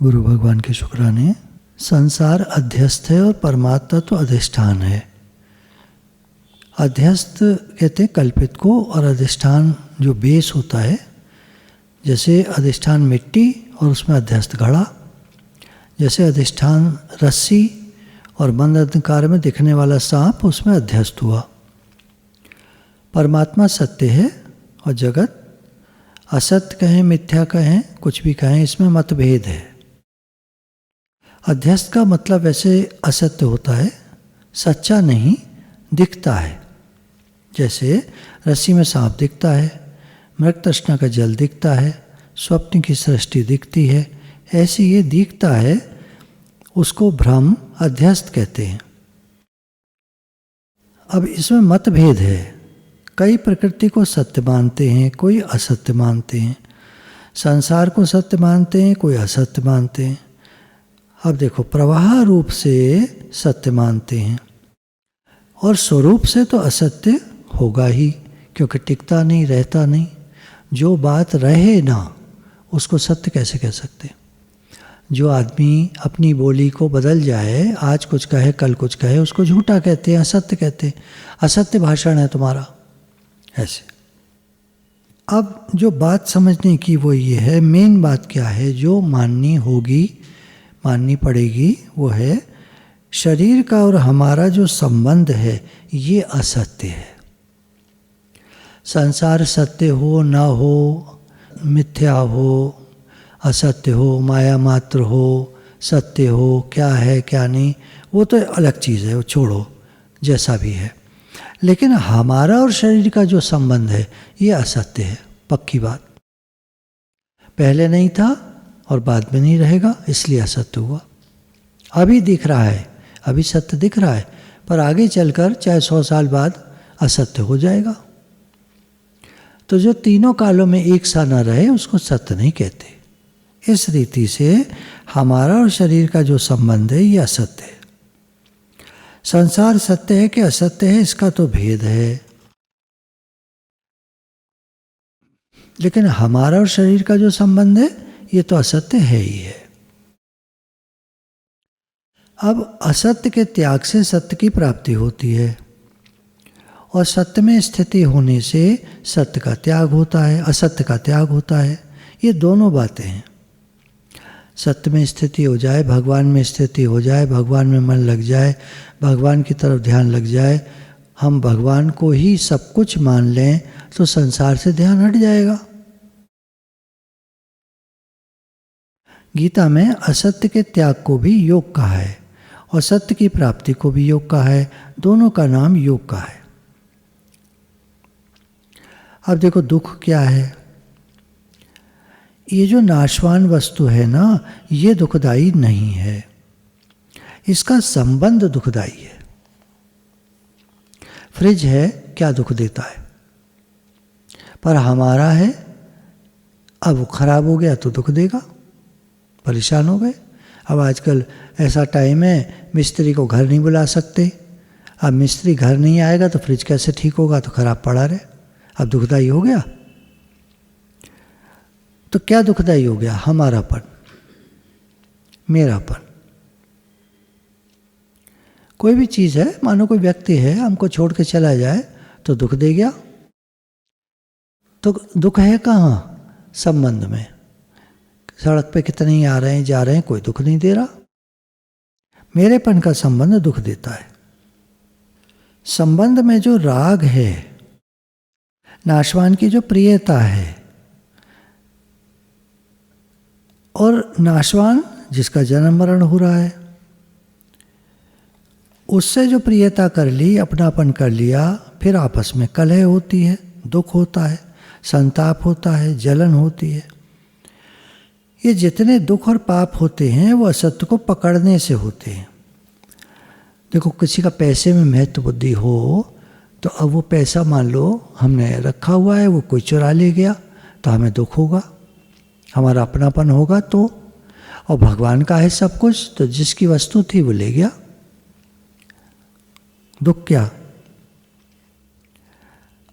गुरु भगवान के शुक्राने। संसार अध्यस्त है और परमात्मा तो अधिष्ठान है। अध्यस्त कहते हैं कल्पित को, और अधिष्ठान जो बेस होता है, जैसे अधिष्ठान मिट्टी और उसमें अध्यस्त घड़ा, जैसे अधिष्ठान रस्सी और बंद अंधकार में दिखने वाला सांप उसमें अध्यस्त हुआ। परमात्मा सत्य है और जगत असत्य कहें, मिथ्या कहें, कुछ भी कहें, इसमें मतभेद है। अध्यस्त का मतलब वैसे असत्य होता है, सच्चा नहीं, दिखता है। जैसे रस्सी में सांप दिखता है, मृग तृष्णा का जल दिखता है, स्वप्न की सृष्टि दिखती है, ऐसे ये दिखता है, उसको भ्रम अध्यस्त कहते हैं। अब इसमें मतभेद है, कई प्रकृति को सत्य मानते हैं, कोई असत्य मानते हैं, संसार को सत्य मानते हैं, कोई असत्य मानते हैं। अब देखो, प्रवाह रूप से सत्य मानते हैं और स्वरूप से तो असत्य होगा ही, क्योंकि टिकता नहीं, रहता नहीं। जो बात रहे ना उसको सत्य कैसे कह सकते? जो आदमी अपनी बोली को बदल जाए, आज कुछ कहे कल कुछ कहे, उसको झूठा कहते हैं, असत्य कहते हैं, असत्य भाषण है तुम्हारा, ऐसे। अब जो बात समझने की वो ये है, मेन बात क्या है जो माननी होगी, माननी पड़ेगी, वो है शरीर का और हमारा जो संबंध है ये असत्य है। संसार सत्य हो ना हो, मिथ्या हो, असत्य हो, माया मात्र हो, सत्य हो, क्या है क्या नहीं, वो तो अलग चीज़ है, वो छोड़ो, जैसा भी है। लेकिन हमारा और शरीर का जो संबंध है ये असत्य है, पक्की बात। पहले नहीं था और बाद में नहीं रहेगा, इसलिए असत्य हुआ। अभी दिख रहा है, अभी सत्य दिख रहा है, पर आगे चलकर चाहे 100 साल बाद असत्य हो जाएगा। तो जो तीनों कालों में एक सा न रहे उसको सत्य नहीं कहते। इस रीति से हमारा और शरीर का जो संबंध है ये असत्य है। संसार सत्य है कि असत्य है, इसका तो भेद है, लेकिन हमारा और शरीर का जो संबंध है ये तो असत्य है ही है। अब असत्य के त्याग से सत्य की प्राप्ति होती है, और सत्य में स्थिति होने से सत्य का त्याग होता है, असत्य का त्याग होता है। ये दोनों बातें हैं। सत्य में स्थिति हो जाए, भगवान में स्थिति हो जाए, भगवान में मन लग जाए, भगवान की तरफ ध्यान लग जाए, हम भगवान को ही सब कुछ मान लें, तो संसार से ध्यान हट जाएगा। गीता में असत्य के त्याग को भी योग कहा है और सत्य की प्राप्ति को भी योग कहा है, दोनों का नाम योग का है। अब देखो, दुख क्या है? ये जो नाशवान वस्तु है ना, ये दुखदाई नहीं है, इसका संबंध दुखदाई है। फ्रिज है, क्या दुख देता है, पर हमारा है, अब वो खराब हो गया तो दुख देगा, परेशान हो गए। अब आजकल ऐसा टाइम है, मिस्त्री को घर नहीं बुला सकते। अब मिस्त्री घर नहीं आएगा तो फ्रिज कैसे ठीक होगा, तो खराब पड़ा रहे, अब दुखदाई हो गया। तो क्या दुखदाई हो गया? हमारापन, मेरापन। कोई भी चीज़ है, मानो कोई व्यक्ति है, हमको छोड़ के चला जाए तो दुख दे गया। तो दुख है कहाँ? संबंध में। सड़क पे कितने ही आ रहे हैं जा रहे हैं, कोई दुख नहीं दे रहा। मेरेपन का संबंध दुख देता है। संबंध में जो राग है, नाशवान की जो प्रियता है, और नाशवान जिसका जन्म मरण हो रहा है, उससे जो प्रियता कर ली, अपनापन कर लिया, फिर आपस में कलह होती है, दुख होता है, संताप होता है, जलन होती है। ये जितने दुख और पाप होते हैं वो असत्य को पकड़ने से होते हैं। देखो, किसी का पैसे में महत्व बुद्धि हो तो अब वो पैसा मान लो हमने रखा हुआ है, वो कोई चुरा ले गया तो हमें दुख होगा, हमारा अपनापन होगा तो। और भगवान का है सब कुछ, तो जिसकी वस्तु थी वो ले गया, दुख क्या?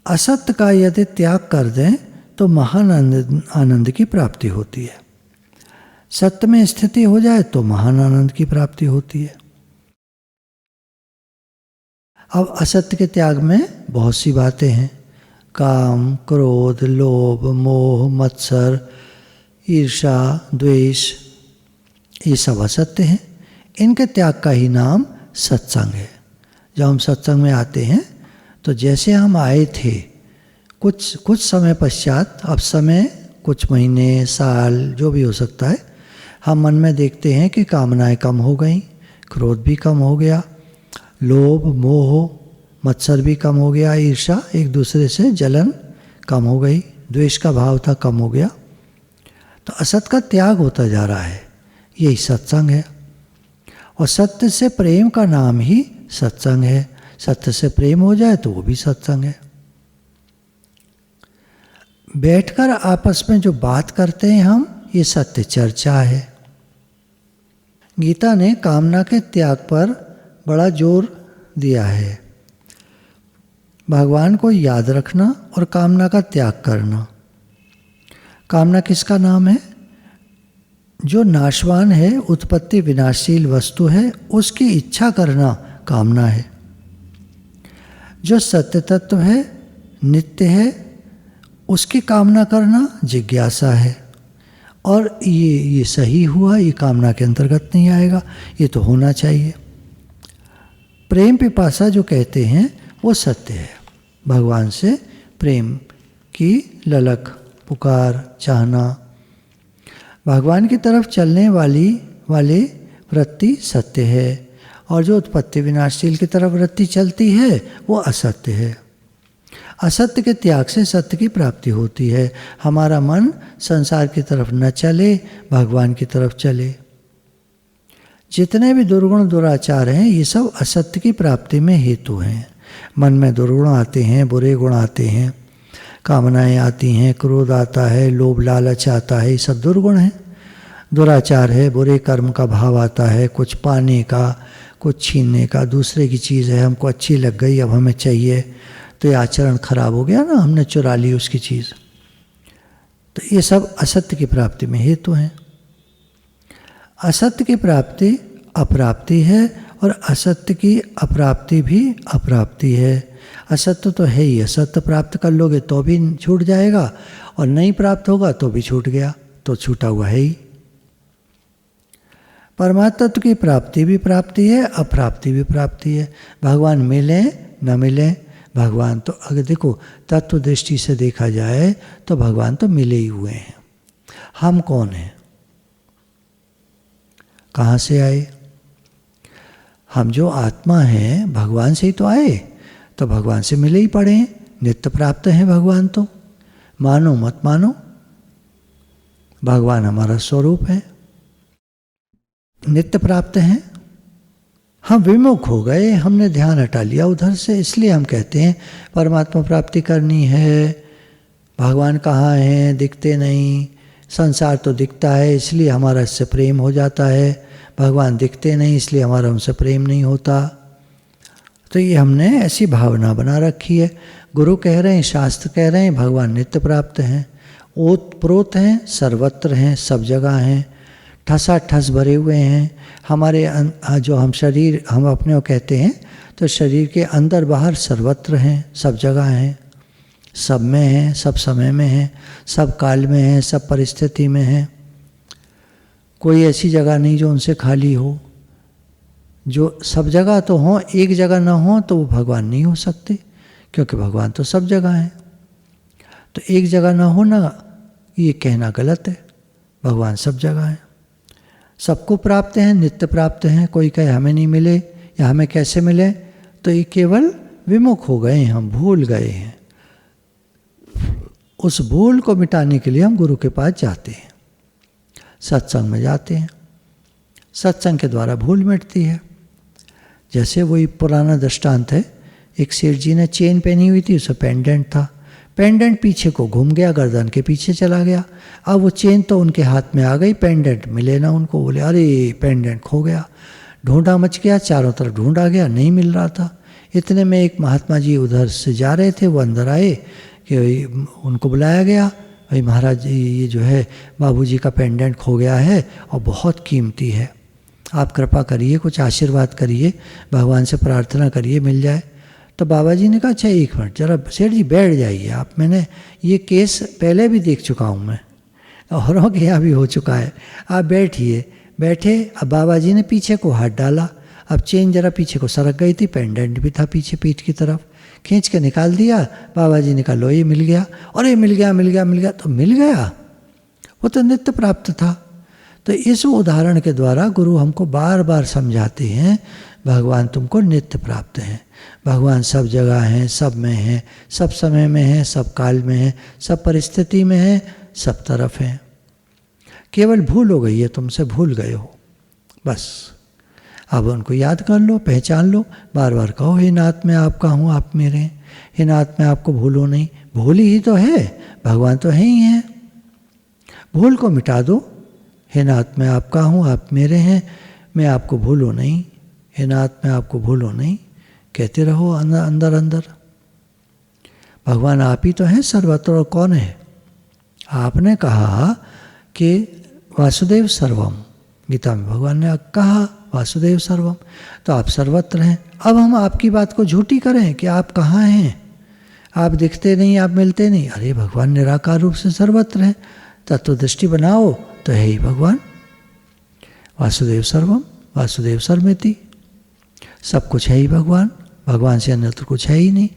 असत्य का यदि त्याग कर दें तो महान आनंद की प्राप्ति होती है। सत्य में स्थिति हो जाए तो महान आनंद की प्राप्ति होती है। अब असत्य के त्याग में बहुत सी बातें हैं। काम, क्रोध, लोभ, मोह, मत्सर, ईर्ष्या, द्वेष, ये सब असत्य हैं। इनके त्याग का ही नाम सत्संग है। जब हम सत्संग में आते हैं तो जैसे हम आए थे, कुछ समय पश्चात, अब समय कुछ महीने, साल, जो भी हो सकता है, हम मन में देखते हैं कि कामनाएं कम हो गई, क्रोध भी कम हो गया, लोभ, मोह, मत्सर भी कम हो गया, ईर्ष्या, एक दूसरे से जलन कम हो गई, द्वेष का भाव था कम हो गया। तो असत का त्याग होता जा रहा है, यही सत्संग है। और सत्य से प्रेम का नाम ही सत्संग है। सत्य से प्रेम हो जाए तो वो भी सत्संग है। बैठकर आपस में जो बात करते हैं हम, ये सत्य चर्चा है। गीता ने कामना के त्याग पर बड़ा जोर दिया है। भगवान को याद रखना और कामना का त्याग करना। कामना किसका नाम है? जो नाशवान है, उत्पत्ति विनाशशील वस्तु है, उसकी इच्छा करना कामना है। जो सत्य तत्व है, नित्य है, उसकी कामना करना जिज्ञासा है। और ये सही हुआ, ये कामना के अंतर्गत नहीं आएगा, ये तो होना चाहिए। प्रेम पिपासा जो कहते हैं वो सत्य है। भगवान से प्रेम की ललक, पुकार, चाहना, भगवान की तरफ चलने वाली वृत्ति सत्य है। और जो उत्पत्ति विनाशशील की तरफ वृत्ति चलती है वो असत्य है। असत्य के त्याग से सत्य की प्राप्ति होती है। हमारा मन संसार की तरफ न चले, भगवान की तरफ चले। जितने भी दुर्गुण दुराचार हैं, ये सब असत्य की प्राप्ति में हेतु हैं। मन में दुर्गुण आते हैं, बुरे गुण आते हैं, कामनाएं आती हैं, क्रोध आता है, लोभ लालच आता है, ये सब दुर्गुण हैं। दुराचार है, बुरे कर्म का भाव आता है, कुछ पाने का, कुछ छीनने का, दूसरे की चीज़ है, हमको अच्छी लग गई, अब हमें चाहिए, तो ये आचरण खराब हो गया ना, हमने चुरा ली उसकी चीज़। तो ये सब असत्य की प्राप्ति में हेतु हैं। असत्य की प्राप्ति अप्राप्ति है और असत्य की अप्राप्ति भी अप्राप्ति है। असत्य तो है ही, असत्य प्राप्त कर लोगे तो भी छूट जाएगा, और नहीं प्राप्त होगा तो भी छूट गया, तो छूटा हुआ है ही। परमात्मा तत्व की प्राप्ति भी प्राप्ति है, अप्राप्ति भी प्राप्ति है। भगवान मिले न मिले, भगवान तो अगर देखो तत्व दृष्टि से देखा जाए तो भगवान तो मिले ही हुए हैं। हम कौन हैं? कहाँ से आए? हम जो आत्मा हैं भगवान से ही तो आए, तो भगवान से मिले ही पड़े हैं, नित्य प्राप्त हैं भगवान। तो मानो मत मानो, भगवान हमारा स्वरूप है, नित्य प्राप्त हैं। हम विमुख हो गए, हमने ध्यान हटा लिया उधर से, इसलिए हम कहते हैं परमात्मा प्राप्ति करनी है, भगवान कहाँ हैं, दिखते नहीं, संसार तो दिखता है इसलिए हमारा इससे प्रेम हो जाता है, भगवान दिखते नहीं इसलिए हमारा उनसे प्रेम नहीं होता। तो ये हमने ऐसी भावना बना रखी है। गुरु कह रहे हैं, शास्त्र कह रहे हैं, भगवान नित्य प्राप्त हैं, ओत प्रोत हैं, सर्वत्र हैं, सब जगह हैं, ठसा ठस भरे हुए हैं। हमारे जो हम शरीर हम अपने को कहते हैं, तो शरीर के अंदर बाहर सर्वत्र हैं, सब जगह हैं, सब में हैं, सब समय में हैं, सब काल में हैं, सब परिस्थिति में हैं। कोई ऐसी जगह नहीं जो उनसे खाली हो। जो सब जगह तो हों, एक जगह ना हो तो वो भगवान नहीं हो सकते, क्योंकि भगवान तो सब जगह हैं। तो एक जगह ना होना ये कहना गलत है, भगवान सब जगह हैं, सबको प्राप्त हैं, नित्य प्राप्त हैं। कोई कहे हमें नहीं मिले या हमें कैसे मिले, तो ये केवल विमुख हो गए हैं, हम भूल गए हैं। उस भूल को मिटाने के लिए हम गुरु के पास जाते हैं, सत्संग में जाते हैं। सत्संग के द्वारा भूल मिटती है। जैसे वही पुराना दृष्टांत है, एक सेठ जी ने चेन पहनी हुई थी, उसमें पेंडेंट था, पेंडेंट पीछे को घूम गया, गर्दन के पीछे चला गया। अब वो चेन तो उनके हाथ में आ गई, पेंडेंट मिले ना उनको। बोले अरे पेंडेंट खो गया, ढूंढा मच गया, चारों तरफ ढूंढा गया, नहीं मिल रहा था। इतने में एक महात्मा जी उधर से जा रहे थे, वो अंदर आए कि उनको बुलाया गया, भाई महाराज जी ये जो है बाबूजी का पेंडेंट खो गया है और बहुत कीमती है, आप कृपा करिए, कुछ आशीर्वाद करिए, भगवान से प्रार्थना करिए मिल जाए। तो बाबा जी ने कहा अच्छा 1 मिनट जरा सेठ जी बैठ जाइए आप, मैंने ये केस पहले भी देख चुका हूँ मैं, औरों के यहाँ भी हो चुका है, आप बैठिए। बैठे, अब बाबा जी ने पीछे को हाथ डाला, अब चेन जरा पीछे को सरक गई थी, पेंडेंट भी था पीछे पीठ की तरफ, खींच के निकाल दिया। बाबा जी ने कहा लो ये मिल गया, अरे मिल गया मिल गया मिल गया, तो मिल गया, वो तो नित्य प्राप्त था। तो इस उदाहरण के द्वारा गुरु हमको बार बार समझाते हैं भगवान तुमको नित्य प्राप्त हैं, भगवान सब जगह हैं, सब में हैं, सब समय में हैं, सब काल में हैं, सब परिस्थिति में हैं, सब तरफ हैं। केवल भूल हो गई है, तुमसे भूल गए हो बस। अब उनको याद कर लो, पहचान लो, बार बार कहो हे नाथ मैं आपका हूँ, आप मेरे हैं, हे नाथ मैं आपको भूलो नहीं। भूल ही तो है, भगवान तो है ही हैं, भूल को मिटा दो। हे नाथ मैं आपका हूँ, आप मेरे हैं, मैं आपको भूलो नहीं, हे नाथ मैं आपको भूलो नहीं, कहते रहो अंदर अंदर। भगवान आप ही तो हैं सर्वत्र, और कौन है? आपने कहा कि वासुदेव सर्वम, गीता में भगवान ने कहा वासुदेव सर्वम, तो आप सर्वत्र हैं। अब हम आपकी बात को झूठी करें कि आप कहाँ हैं, आप दिखते नहीं, आप मिलते नहीं। अरे भगवान निराकार रूप से सर्वत्र हैं, तत्व दृष्टि बनाओ तो है ही भगवान। वासुदेव सर्वम, वासुदेव सर्वमिति, सब कुछ है ही भगवान, भगवान से अन्यत्र कुछ है ही नहीं।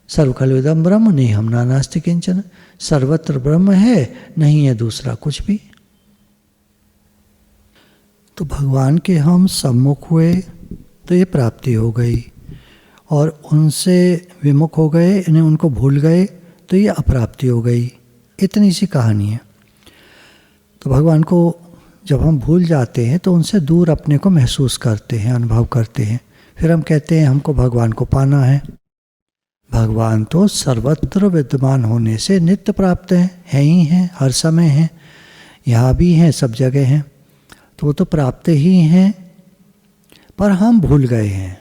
सर्वखलविदं ब्रह्म नेहं नानास्ति किंचन, सर्वत्र ब्रह्म है, नहीं है दूसरा कुछ भी। तो भगवान के हम सम्मुख हुए तो ये प्राप्ति हो गई, और उनसे विमुख हो गए, इन्हें उनको भूल गए तो ये अप्राप्ति हो गई। इतनी सी कहानी है। तो भगवान को जब हम भूल जाते हैं तो उनसे दूर अपने को महसूस करते हैं, अनुभव करते हैं, फिर हम कहते हैं हमको भगवान को पाना है। भगवान तो सर्वत्र विद्यमान होने से नित्य प्राप्त है ही हैं, हर समय हैं, यहाँ भी हैं, सब जगह हैं, तो वो तो प्राप्त ही हैं, पर हम भूल गए हैं।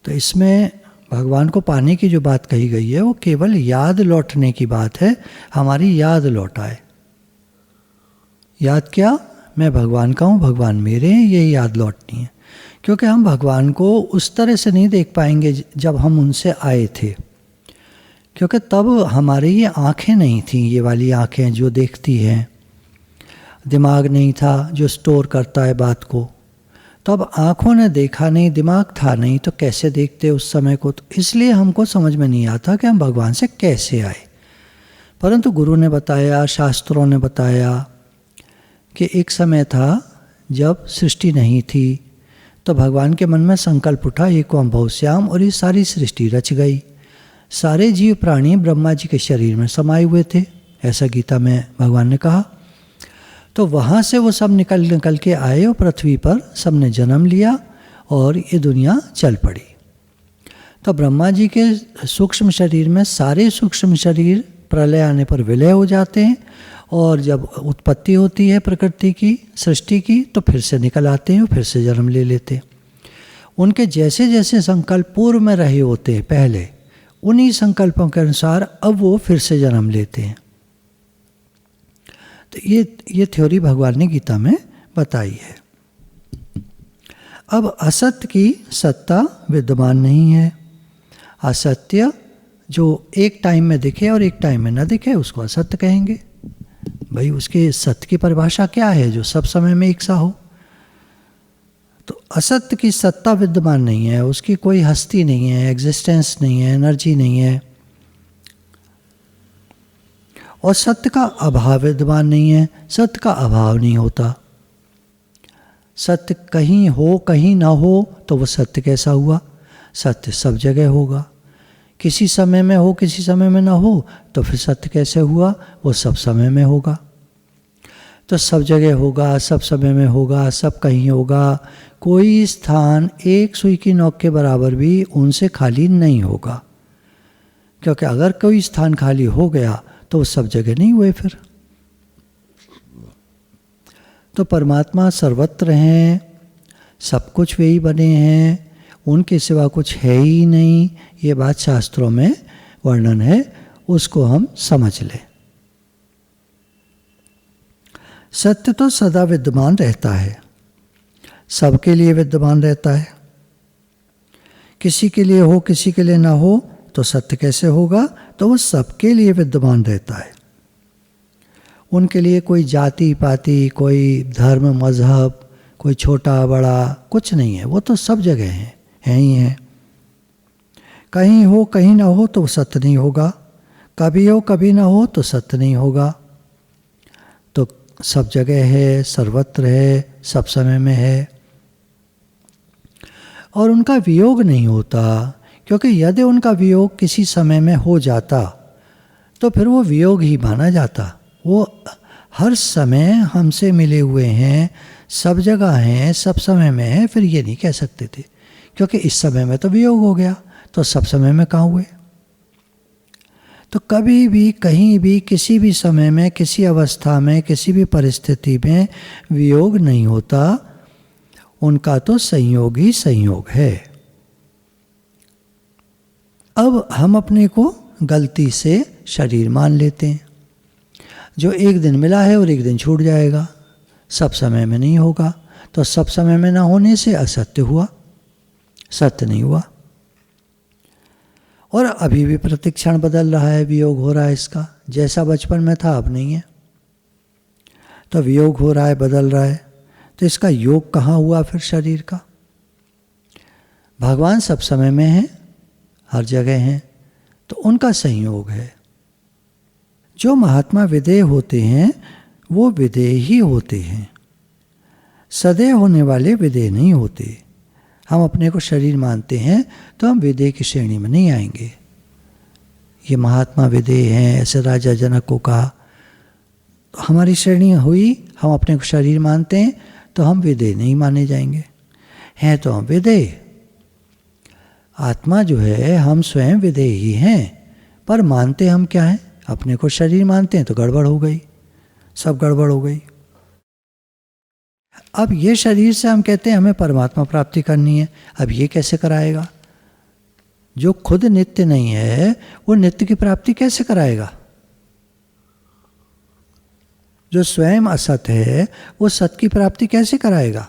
तो इसमें भगवान को पाने की जो बात कही गई है वो केवल याद लौटने की बात है, हमारी याद लौटाए। याद क्या? मैं भगवान का हूँ, भगवान मेरे हैं, यही याद लौटनी है। क्योंकि हम भगवान को उस तरह से नहीं देख पाएंगे जब हम उनसे आए थे, क्योंकि तब हमारी ये आँखें नहीं थीं, ये वाली आँखें जो देखती हैं, दिमाग नहीं था जो स्टोर करता है बात को। तो अब आँखों ने देखा नहीं, दिमाग था नहीं, तो कैसे देखते उस समय को? तो इसलिए हमको समझ में नहीं आता कि हम भगवान से कैसे आए। परंतु गुरु ने बताया, शास्त्रों ने बताया कि एक समय था जब सृष्टि नहीं थी, तो भगवान के मन में संकल्प उठा एको हम बहुश्याम, और ये सारी सृष्टि रच गई। सारे जीव प्राणी ब्रह्मा जी के शरीर में समाये हुए थे, ऐसा गीता में भगवान ने कहा। तो वहाँ से वो सब निकल के आए और पृथ्वी पर सबने जन्म लिया और ये दुनिया चल पड़ी। तो ब्रह्मा जी के सूक्ष्म शरीर में सारे सूक्ष्म शरीर प्रलय आने पर विलय हो जाते हैं, और जब उत्पत्ति होती है प्रकृति की, सृष्टि की, तो फिर से निकल आते हैं, फिर से जन्म ले लेते हैं। उनके जैसे जैसे संकल्प पूर्व में रहे होते हैं पहले, उन्हीं संकल्पों के अनुसार अब वो फिर से जन्म लेते हैं। तो ये थ्योरी भगवान ने गीता में बताई है। अब असत्य की सत्ता विद्यमान नहीं है। असत्य जो एक टाइम में दिखे और एक टाइम में न दिखे उसको असत्य कहेंगे। भाई उसके सत्य की परिभाषा क्या है? जो सब समय में एक सा हो। तो असत्य की सत्ता विद्यमान नहीं है, उसकी कोई हस्ती नहीं है, एग्जिस्टेंस नहीं है, एनर्जी नहीं है। और सत्य का अभाव विद्यमान नहीं है, सत्य का अभाव नहीं होता। सत्य कहीं हो कहीं ना हो तो वो सत्य कैसा हुआ? सत्य सब जगह होगा। किसी समय में हो किसी समय में ना हो तो फिर सत्य कैसे हुआ? वो सब समय में होगा। तो सब जगह होगा, सब समय में होगा, सब कहीं होगा। कोई स्थान एक सुई की नोक के बराबर भी उनसे खाली नहीं होगा, क्योंकि अगर कोई स्थान खाली हो गया तो वो सब जगह नहीं हुए फिर। तो परमात्मा सर्वत्र हैं, सब कुछ वे ही बने हैं, उनके सिवा कुछ है ही नहीं। ये बात शास्त्रों में वर्णन है, उसको हम समझ लें। सत्य तो सदा विद्यमान रहता है, सबके लिए विद्यमान रहता है। किसी के लिए हो किसी के लिए ना हो तो सत्य कैसे होगा? तो वो सबके लिए विद्यमान रहता है। उनके लिए कोई जाति पाति, कोई धर्म मजहब, कोई छोटा बड़ा कुछ नहीं है। वो तो सब जगह हैं ही हैं। कहीं हो कहीं ना हो तो सत्य नहीं होगा, कभी हो कभी ना हो तो सत्य नहीं होगा। तो सब जगह है, सर्वत्र है, सब समय में है। और उनका वियोग नहीं होता, क्योंकि यदि उनका वियोग किसी समय में हो जाता तो फिर वो वियोग ही माना जाता। वो हर समय हमसे मिले हुए हैं, सब जगह हैं, सब समय में हैं, फिर ये नहीं कह सकते थे क्योंकि इस समय में तो वियोग हो गया, तो सब समय में कहाँ हुए? तो कभी भी कहीं भी किसी भी समय में किसी अवस्था में किसी भी परिस्थिति में वियोग नहीं होता। उनका तो संयोग ही संयोग है। अब हम अपने को गलती से शरीर मान लेते हैं, जो एक दिन मिला है और एक दिन छूट जाएगा, सब समय में नहीं होगा। तो सब समय में ना होने से असत्य हुआ, सत्य नहीं हुआ। और अभी भी प्रतिक्षण बदल रहा है, वियोग हो रहा है इसका। जैसा बचपन में था अब नहीं है, तो वियोग हो रहा है, बदल रहा है। तो इसका योग कहाँ हुआ फिर शरीर का? भगवान सब समय में हैं, हर जगह हैं, तो उनका संयोग है। जो महात्मा विदेह होते हैं वो विदेह ही होते हैं, सदैव होने वाले विदेह नहीं होते। हम अपने को शरीर मानते हैं तो हम विदेह की श्रेणी में नहीं आएंगे। ये महात्मा विदेह हैं, ऐसे राजा जनक को कहा, तो हमारी श्रेणी हुई। हम अपने को शरीर मानते हैं तो हम विदेह नहीं माने जाएंगे। हैं तो हम विदेह, आत्मा जो है हम स्वयं विदेह ही हैं, पर मानते हम क्या हैं? अपने को शरीर मानते हैं तो गड़बड़ हो गई, सब गड़बड़ हो गई। अब ये शरीर से हम कहते हैं हमें परमात्मा प्राप्ति करनी है, अब ये कैसे कराएगा? जो खुद नित्य नहीं है वो नित्य की प्राप्ति कैसे कराएगा? जो स्वयं असत है वो सत की प्राप्ति कैसे कराएगा?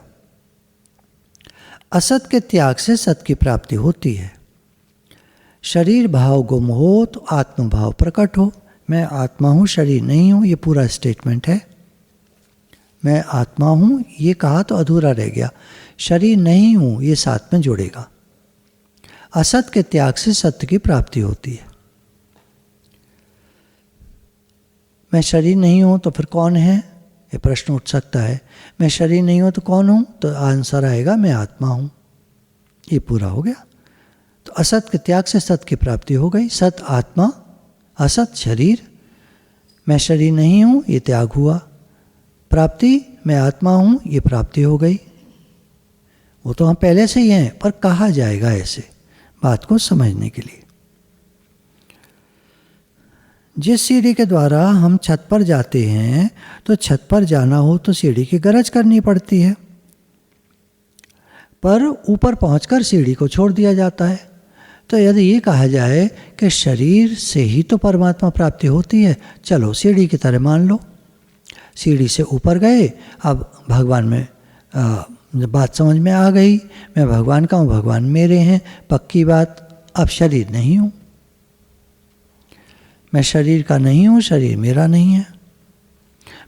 असत के त्याग से सत की प्राप्ति होती है। शरीर भाव गुम हो तो आत्म भाव प्रकट हो। मैं आत्मा हूँ, शरीर नहीं हूँ, ये पूरा स्टेटमेंट है। मैं आत्मा हूँ ये कहा तो अधूरा रह गया, शरीर नहीं हूँ ये साथ में जुड़ेगा। असत के त्याग से सत्य की प्राप्ति होती है। मैं शरीर नहीं हूँ तो फिर कौन है? ये प्रश्न उठ सकता है। मैं शरीर नहीं हूँ तो कौन हूँ? तो आंसर आएगा मैं आत्मा हूँ। ये पूरा हो गया। तो असत के त्याग से सत्य की प्राप्ति हो गई। सत आत्मा, असत शरीर। मैं शरीर नहीं हूँ ये त्याग हुआ। प्राप्ति मैं आत्मा हूँ ये प्राप्ति हो गई। वो तो हम पहले से ही हैं, पर कहा जाएगा ऐसे बात को समझने के लिए। जिस सीढ़ी के द्वारा हम छत पर जाते हैं तो छत पर जाना हो तो सीढ़ी की गरज करनी पड़ती है, पर ऊपर पहुंचकर सीढ़ी को छोड़ दिया जाता है। तो यदि ये कहा जाए कि शरीर से ही तो परमात्मा प्राप्ति होती है, चलो सीढ़ी की तरह मान लो। सीढ़ी से ऊपर गए, अब भगवान में बात समझ में आ गई, मैं भगवान का हूँ, भगवान मेरे हैं, पक्की बात। अब शरीर नहीं हूँ, मैं शरीर का नहीं हूँ, शरीर मेरा नहीं है।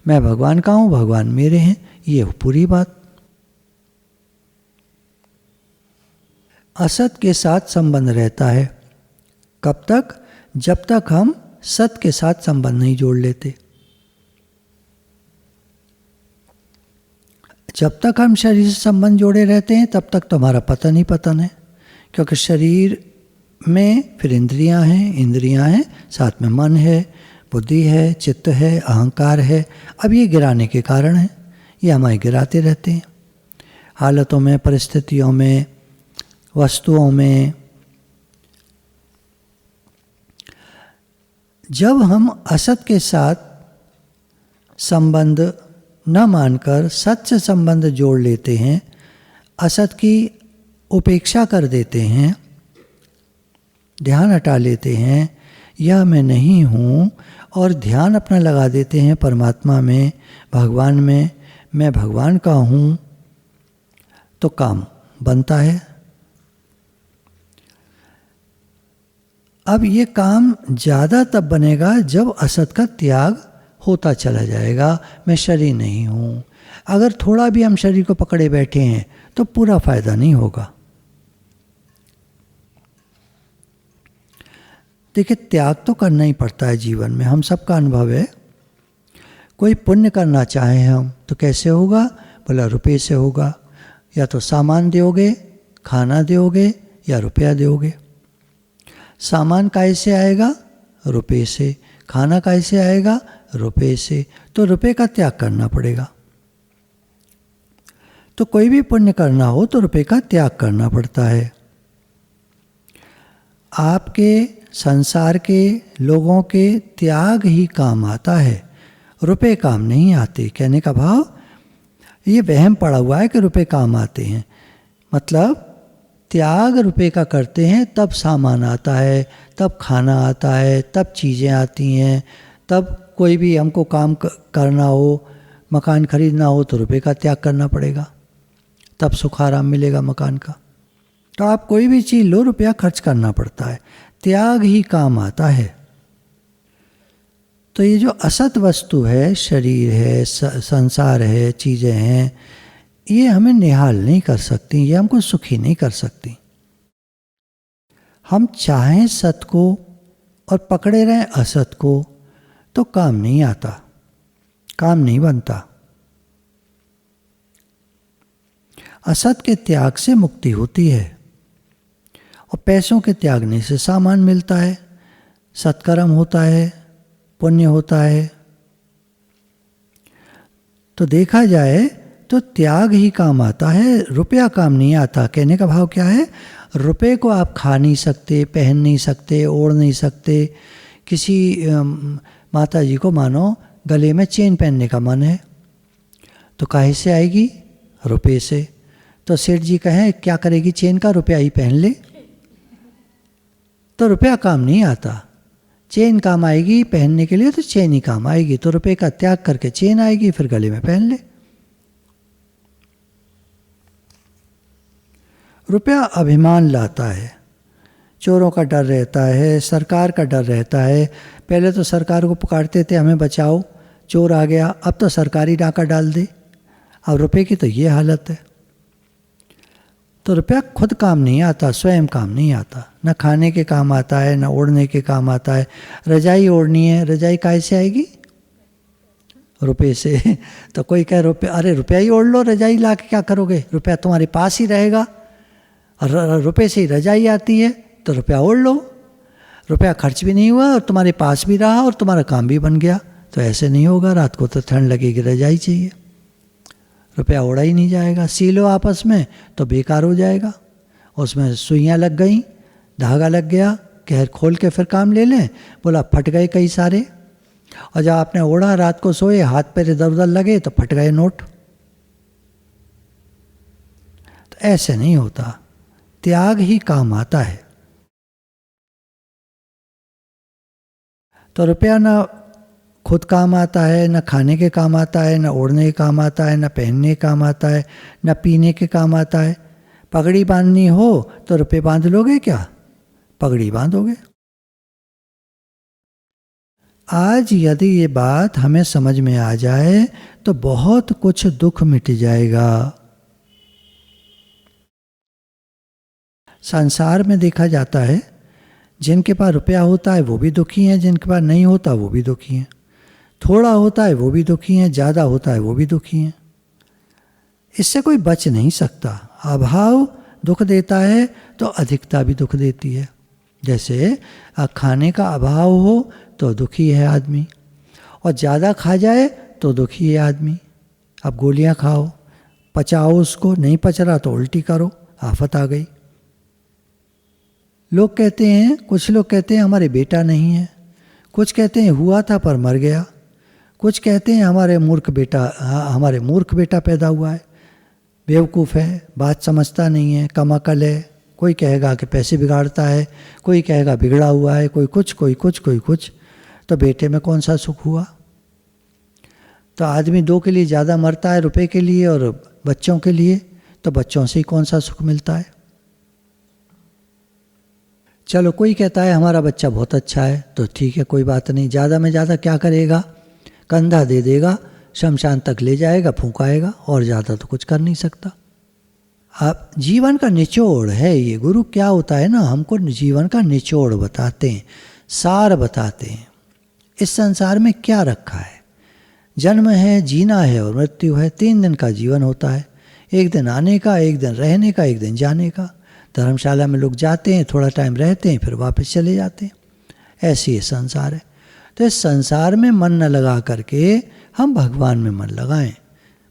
मैं भगवान का हूँ, भगवान मेरे हैं, ये पूरी बात। असत के साथ संबंध रहता है। कब तक? जब तक हम सत के साथ संबंध नहीं जोड़ लेते। जब तक हम शरीर से संबंध जोड़े रहते हैं तब तक तो हमारा पतन ही पतन है, क्योंकि शरीर में फिर इंद्रियां हैं, साथ में मन है, बुद्धि है, चित्त है, अहंकार है। अब ये गिराने के कारण है, ये हमें गिराते रहते हैं हालतों में, परिस्थितियों में, वस्तुओं में। जब हम असत के साथ संबंध न मानकर सत से संबंध जोड़ लेते हैं, असत की उपेक्षा कर देते हैं, ध्यान हटा लेते हैं, यह मैं नहीं हूँ और ध्यान अपना लगा देते हैं परमात्मा में, भगवान में, मैं भगवान का हूँ, तो काम बनता है। अब ये काम ज़्यादा तब बनेगा जब असत का त्याग होता चला जाएगा। मैं शरीर नहीं हूँ। अगर थोड़ा भी हम शरीर को पकड़े बैठे हैं तो पूरा फायदा नहीं होगा। देखिए, त्याग तो करना ही पड़ता है जीवन में, हम सबका अनुभव है। कोई पुण्य करना चाहें हम तो कैसे होगा? बोला रुपये से होगा। या तो सामान दोगे, खाना दोगे, या रुपया दोगे। सामान कैसे आएगा? रुपये से। खाना कैसे आएगा? रुपये से। तो रुपये का त्याग करना पड़ेगा। तो कोई भी पुण्य करना हो तो रुपये का त्याग करना पड़ता है। आपके संसार के लोगों के त्याग ही काम आता है, रुपये काम नहीं आते। कहने का भाव, ये वहम पड़ा हुआ है कि रुपये काम आते हैं। मतलब त्याग रुपये का करते हैं तब सामान आता है, तब खाना आता है, तब चीज़ें आती हैं, तब कोई भी हमको काम करना हो, मकान खरीदना हो तो रुपये का त्याग करना पड़ेगा, तब सुख आराम मिलेगा मकान का। तो आप कोई भी चीज़ लो, रुपया खर्च करना पड़ता है, त्याग ही काम आता है। तो ये जो असत वस्तु है, शरीर है, संसार है, चीज़ें हैं, ये हमें निहाल नहीं कर सकती, ये हमको सुखी नहीं कर सकती। हम चाहें सत को और पकड़े रहें असत को तो काम नहीं आता, काम नहीं बनता। असत के त्याग से मुक्ति होती है और पैसों के त्यागने से सामान मिलता है, सत्कर्म होता है, पुण्य होता है। तो देखा जाए तो त्याग ही काम आता है, रुपया काम नहीं आता। कहने का भाव क्या है? रुपये को आप खा नहीं सकते, पहन नहीं सकते, ओढ़ नहीं सकते। किसी माता जी को मानो गले में चेन पहनने का मन है तो काहे से आएगी? रुपये से। तो सेठ जी कहें क्या करेगी चेन का? रुपया ही पहन ले। तो रुपया काम नहीं आता, चेन काम आएगी पहनने के लिए, तो चेन ही काम आएगी। तो रुपये का त्याग करके चेन आएगी, फिर गले में पहन ले। रुपया अभिमान लाता है, चोरों का डर रहता है, सरकार का डर रहता है। पहले तो सरकार को पुकारते थे हमें बचाओ, चोर आ गया, अब तो सरकारी डाका डाल दे। अब रुपये की तो ये हालत है। तो रुपया खुद काम नहीं आता, स्वयं काम नहीं आता। न खाने के काम आता है, न ओढ़ने के काम आता है। रजाई ओढ़नी है, रजाई कैसे आएगी? रुपये से। तो कोई कहे रुपये, अरे रुपया ही ओढ़ लो, रजाई ला के क्या करोगे? रुपया तुम्हारे पास ही रहेगा और रुपये से ही रजाई आती है, तो रुपया ओढ़ लो। रुपया खर्च भी नहीं हुआ और तुम्हारे पास भी रहा और तुम्हारा काम भी बन गया। तो ऐसे नहीं होगा, रात को तो ठंड लगेगी, रजाई चाहिए। रुपया ओढ़ा ही नहीं जाएगा। सी लो आपस में तो बेकार हो जाएगा। उसमें सुइयाँ लग गई, धागा लग गया, कहर खोल के फिर काम ले लें, बोला फट गए कई सारे। और जब आपने ओढ़ा, रात को सोए, हाथ पैर इधर उधर लगे तो फट गए नोट। तो ऐसे नहीं होता, त्याग ही काम आता है। तो रुपया ना खुद काम आता है, न खाने के काम आता है, न ओढ़ने के काम आता है, न पहनने के काम आता है, न पीने के काम आता है। पगड़ी बांधनी हो तो रुपये बांध लोगे क्या? पगड़ी बांधोगे। आज यदि ये बात हमें समझ में आ जाए तो बहुत कुछ दुख मिट जाएगा। संसार में देखा जाता है, जिनके पास रुपया होता है वो भी दुखी हैं, जिनके पास नहीं होता वो भी दुखी हैं। थोड़ा होता है वो भी दुखी हैं, ज़्यादा होता है वो भी दुखी हैं। इससे कोई बच नहीं सकता। अभाव दुख देता है तो अधिकता भी दुख देती है। जैसे खाने का अभाव हो तो दुखी है आदमी, और ज़्यादा खा जाए तो दुखी है आदमी। अब गोलियां खाओ, पचाओ उसको, नहीं पच रहा तो उल्टी करो, आफत आ गई। लोग कहते हैं, कुछ लोग कहते हैं हमारे बेटा नहीं है, कुछ कहते हैं हुआ था पर मर गया, कुछ कहते हैं हमारे मूर्ख बेटा पैदा हुआ है, बेवकूफ़ है, बात समझता नहीं है, कम अकल है। कोई कहेगा कि पैसे बिगाड़ता है, कोई कहेगा बिगड़ा हुआ है, कोई कुछ कोई कुछ कोई कुछ। तो बेटे में कौन सा सुख हुआ? तो आदमी दो के लिए ज़्यादा मरता है, रुपए के लिए और बच्चों के लिए, तो बच्चों से ही कौन सा सुख मिलता है? चलो कोई कहता है हमारा बच्चा बहुत अच्छा है, तो ठीक है, कोई बात नहीं, ज़्यादा में ज़्यादा क्या करेगा? कंधा दे देगा, शमशान तक ले जाएगा, फूंकाएगा, और ज़्यादा तो कुछ कर नहीं सकता। अब जीवन का निचोड़ है ये। गुरु क्या होता है ना, हमको जीवन का निचोड़ बताते हैं, सार बताते हैं। इस संसार में क्या रखा है? जन्म है, जीना है और मृत्यु है। 3 दिन का जीवन होता है, एक दिन आने का, एक दिन रहने का, एक दिन जाने का। धर्मशाला में लोग जाते हैं, थोड़ा टाइम रहते हैं, फिर वापस चले जाते हैं। ऐसी ये संसार है। तो इस संसार में मन न लगा करके हम भगवान में मन लगाएं।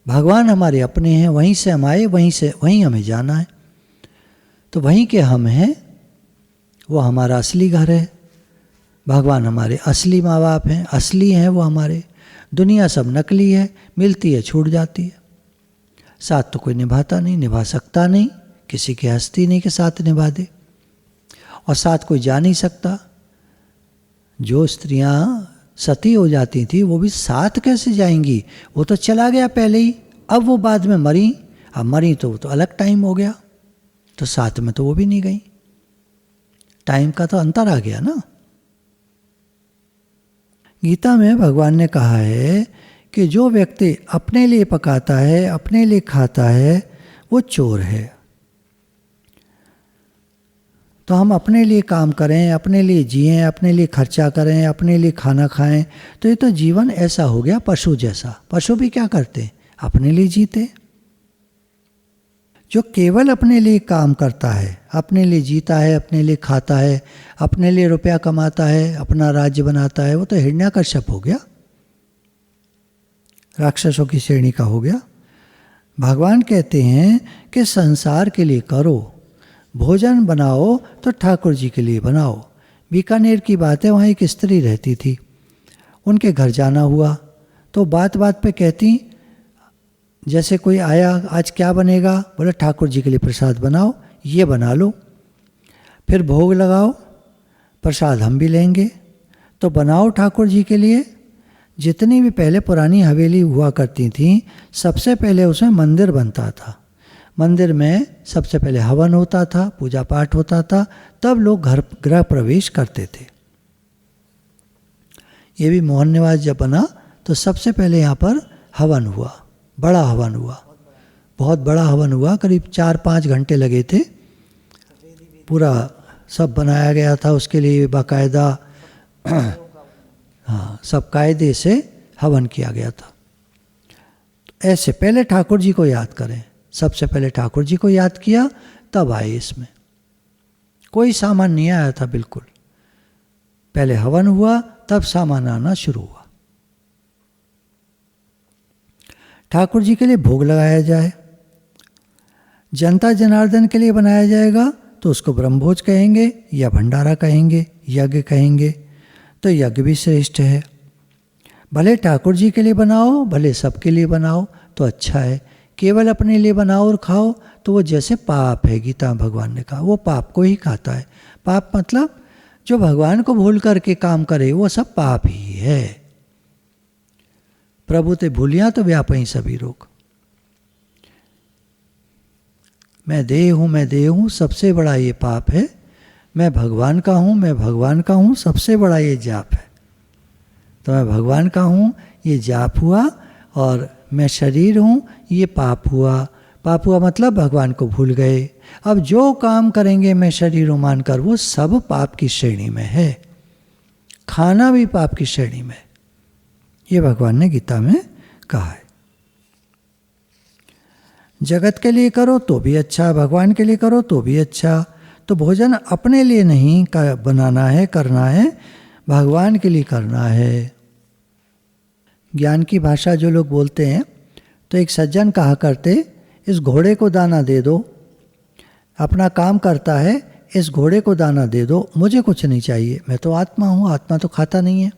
भगवान हमारे अपने हैं, वहीं से हम आए, वहीं हमें जाना है। तो वहीं के हम हैं, वो हमारा असली घर है। भगवान हमारे असली माँ बाप हैं, असली हैं वो हमारे। दुनिया सब नकली है, मिलती है छूट जाती है। साथ तो कोई निभाता नहीं, निभा सकता नहीं, किसी की हस्ती नहीं के साथ निभा दे, और साथ कोई जा नहीं सकता। जो स्त्रियां सती हो जाती थी वो भी साथ कैसे जाएंगी? वो तो चला गया पहले ही, अब वो बाद में मरी। अब मरी तो वो तो अलग टाइम हो गया, तो साथ में तो वो भी नहीं गई। टाइम का तो अंतर आ गया ना। गीता में भगवान ने कहा है कि जो व्यक्ति अपने लिए पकाता है, अपने लिए खाता है, वो चोर है। तो हम अपने लिए काम करें, अपने लिए जिएं, अपने लिए खर्चा करें, अपने लिए खाना खाएं, तो ये तो जीवन ऐसा हो गया पशु जैसा। पशु भी क्या करते? अपने लिए जीते। जो केवल अपने लिए काम करता है, अपने लिए जीता है, अपने लिए खाता है, अपने लिए रुपया कमाता है, अपना राज्य बनाता है, वो तो हिरण्यकश्यप हो गया, राक्षसों की श्रेणी का हो गया। भगवान कहते हैं कि संसार के लिए करो, भोजन बनाओ तो ठाकुर जी के लिए बनाओ। बीकानेर की बात है, वहाँ एक स्त्री रहती थी, उनके घर जाना हुआ तो बात बात पे कहती, जैसे कोई आया, आज क्या बनेगा? बोले ठाकुर जी के लिए प्रसाद बनाओ, ये बना लो, फिर भोग लगाओ, प्रसाद हम भी लेंगे। तो बनाओ ठाकुर जी के लिए। जितनी भी पहले पुरानी हवेली हुआ करती थी, सबसे पहले उसमें मंदिर बनता था। मंदिर में सबसे पहले हवन होता था, पूजा पाठ होता था, तब लोग गृह प्रवेश करते थे। ये भी मोहन निवास जब बना तो सबसे पहले यहाँ पर हवन हुआ, बड़ा हवन हुआ, बहुत बड़ा हवन हुआ, करीब 4-5 घंटे लगे थे। पूरा सब बनाया गया था उसके लिए बाकायदा, हाँ, सब कायदे से हवन किया गया था। ऐसे पहले ठाकुर जी को याद करें, सबसे पहले ठाकुर जी को याद किया, तब आए इसमें। कोई सामान नहीं आया था बिल्कुल, पहले हवन हुआ तब सामान आना शुरू हुआ। ठाकुर जी के लिए भोग लगाया जाए, जनता जनार्दन के लिए बनाया जाएगा तो उसको ब्रह्मभोज कहेंगे या भंडारा कहेंगे, यज्ञ कहेंगे, तो यज्ञ भी श्रेष्ठ है। भले ठाकुर जी के लिए बनाओ, भले सबके लिए बनाओ तो अच्छा है। केवल अपने लिए बनाओ और खाओ तो वो जैसे पाप है, गीता भगवान ने कहा, वो पाप को ही खाता है। पाप मतलब जो भगवान को भूल करके काम करे वो सब पाप ही है। प्रभु ते भूलिया तो व्यापई सभी रोग। मैं देह हूँ, सबसे बड़ा ये पाप है। मैं भगवान का हूँ, मैं भगवान का हूँ, सबसे बड़ा ये जाप है। तो मैं भगवान का हूँ, ये जाप हुआ, और मैं शरीर हूँ, ये पाप हुआ। पाप हुआ मतलब भगवान को भूल गए। अब जो काम करेंगे मैं शरीर हूँ मानकर, वो सब पाप की श्रेणी में है। खाना भी पाप की श्रेणी में, ये भगवान ने गीता में कहा है। जगत के लिए करो तो भी अच्छा, भगवान के लिए करो तो भी अच्छा। तो भोजन अपने लिए नहीं बनाना है, करना है, भगवान के लिए करना है। ज्ञान की भाषा जो लोग बोलते हैं, तो एक सज्जन कहा करते, इस घोड़े को दाना दे दो, अपना काम करता है, इस घोड़े को दाना दे दो, मुझे कुछ नहीं चाहिए, मैं तो आत्मा हूँ, आत्मा तो खाता नहीं है।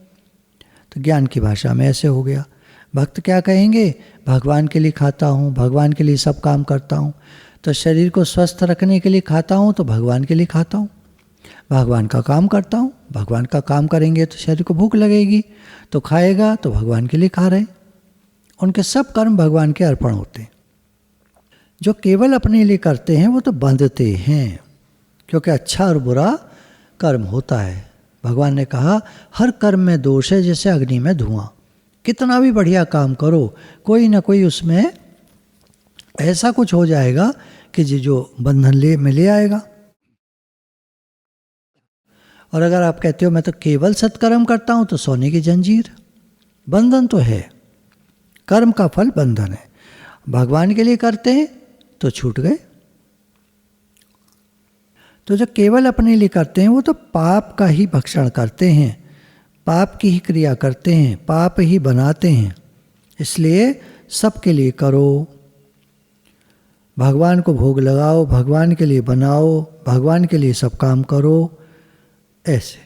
तो ज्ञान की भाषा में ऐसे हो गया। भक्त क्या कहेंगे? भगवान के लिए खाता हूँ, भगवान के लिए सब काम करता हूँ। तो शरीर को स्वस्थ रखने के लिए खाता हूँ तो भगवान के लिए खाता हूँ, भगवान का काम करता हूँ, भगवान का काम करेंगे तो शरीर को भूख लगेगी, तो खाएगा, तो भगवान के लिए खा रहे। उनके सब कर्म भगवान के अर्पण होते हैं। जो केवल अपने लिए करते हैं वो तो बंधते हैं, क्योंकि अच्छा और बुरा कर्म होता है। भगवान ने कहा हर कर्म में दोष है, जैसे अग्नि में धुआं। कितना भी बढ़िया काम करो, कोई ना कोई उसमें ऐसा कुछ हो जाएगा कि जो बंधन में ले आएगा। और अगर आप कहते हो मैं तो केवल सत्कर्म करता हूं, तो सोने की जंजीर, बंधन तो है, कर्म का फल बंधन है। भगवान के लिए करते हैं तो छूट गए। तो जो केवल अपने लिए करते हैं वो तो पाप का ही भक्षण करते हैं, पाप की ही क्रिया करते हैं, पाप ही बनाते हैं। इसलिए सबके लिए करो, भगवान को भोग लगाओ, भगवान के लिए बनाओ, भगवान के लिए सब काम करो, ऐसे।